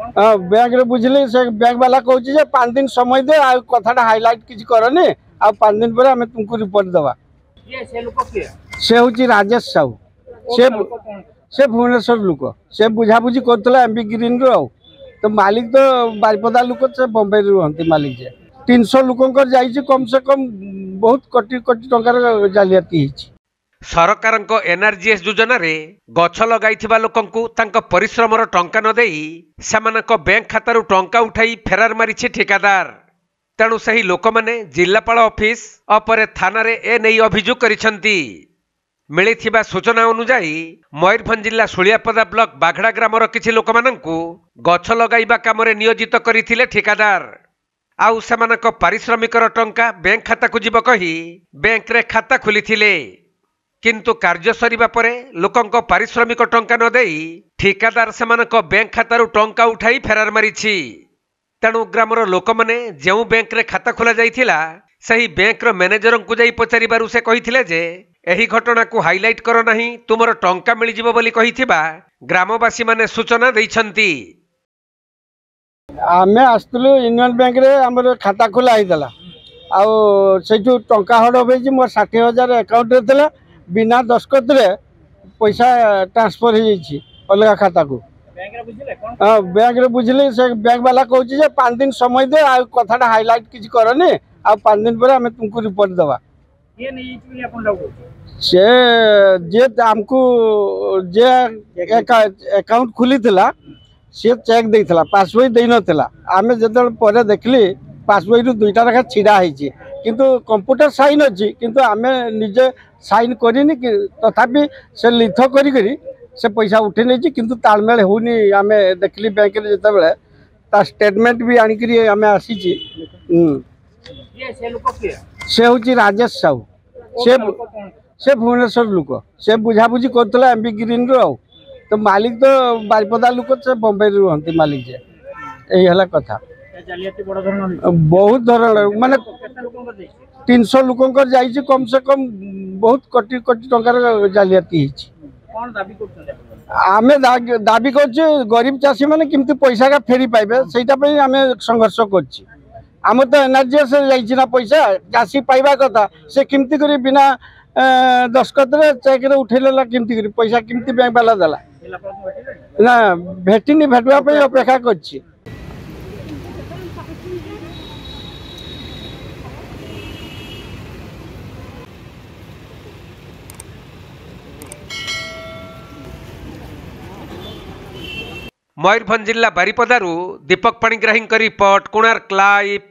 हाँ बैंक रे बुझली से बैंक वाला कहूँ 5 दिन समय दे आ कथाटा हाइलाइट किसी करनी आ 5 दिन पर आम तुमको रिपोर्ट दवा। से हूँ राजेश साहू से भुवनेश्वर लोक से बुझाबुझी कर एमबी ग्रीन रो तो मालिक तो बारिपदा लोक से बम्बई रुहती मालिक जे 300 लोकंकर जाइए कम से कम बहुत कोटी कोटी टंकार जालियाती सरकारଙ୍କ एनआरजीएस योजना रे गछ लगाइथिबा लोकंकु तांको परिश्रमर टंका न देई सेमानक बैंक खातारु टंका उठाई फेरार मारिछि ठेकेदार। तेणु सही लोक माने जिल्लापाल ऑफिस अपरे थाना रे ए नै अभियोग करिसंती। मिलिथिबा सूचना अनुसार मयूरभंज जिला सुलियापदा ब्लॉक बाघड़ा ग्रामर किछि लोक मानंकु गछ लगाइबा कामरे नियोजित करिथिले ठेकेदार। आउ सेमानक पारिश्रमिकर टंका बैंक खाता को जीव कही बैंक रे खाता खुलिथिले किंतु कार्य सरिबा परे लोकंक पारिश्रमिक टंका न देई ठेकेदार सेमानक बैंक खातारु टंका उठाई फेरार मारिछि। तेणु ग्रामर लोक माने जेउ बैंक रे खाता खोला जाइथिला सही बैंक रो मैनेजर को जाई पचारिबारु से कहिथिले जे एही घटना को हाइलाइट करो नाही तुमर टंका मिल जिवो बोली कहिथिबा ग्रामवासी माने सूचना दैछंती। आमे आस्तलु यूनियन बैंक रे हमर खाता खोला आइदला आ सेठू टंका हड होबे मोर 60,000 अकाउंट रे थिला बिना दस्खत रे पैसा ट्रांसफर हो जाइए अलग खाता को हाँ बैंक रे बुझली से बैंक वाला कहूँ 5 दिन समय दे आ कथाटा हाइलाइट किसी करनी आ 5 दिन पर आम तुमको रिपोर्ट दवा। से जे आमको जे अकाउंट खुली थिला से चेक देइथिला पासबुक देई नथिला आमे जदल परे देखली पासबुक रु 2टा रखा छिड़ा होइछि किंतु कंप्यूटर साइन अछि किंतु आमे निजे साइन करिनी तथापि से लिथ करी से पैसा उठे नहीं किंतु तालमेल होनी आम देखली बैंक रे जते बेले ता स्टेटमेंट भी आनिकरी आम आसी से हूँ राजेश साहू से भुवनेश्वर लोक से बुझाबुझी कर एमबी ग्रीन रो तो मालिक तो बारिपदा लोक से बम्बई रुहती मालिक जे यही है कथा बहुत धरण माने 300 लोकंकर जाइए कम से कम बहुत कोटी कोटी टंकार जालियाती आमे दाबी कर गरीब चाषी मैंने किमती पैसा का फेरी पाइबे से आम संघर्ष कर तो एनआरजीएस जाइए पैसा चाषी पाइबा कथा से किमती करी बिना दस्खत रे चेक रे उठेला किमती करी पैसा किमती बैंक वाला देला ना भेटिनी भेटवा पे अपेक्षा कर। मयूरभंज जिला बारिपदारू दीपक पाणिग्राही रिपोर्ट कोणार्क लाइव।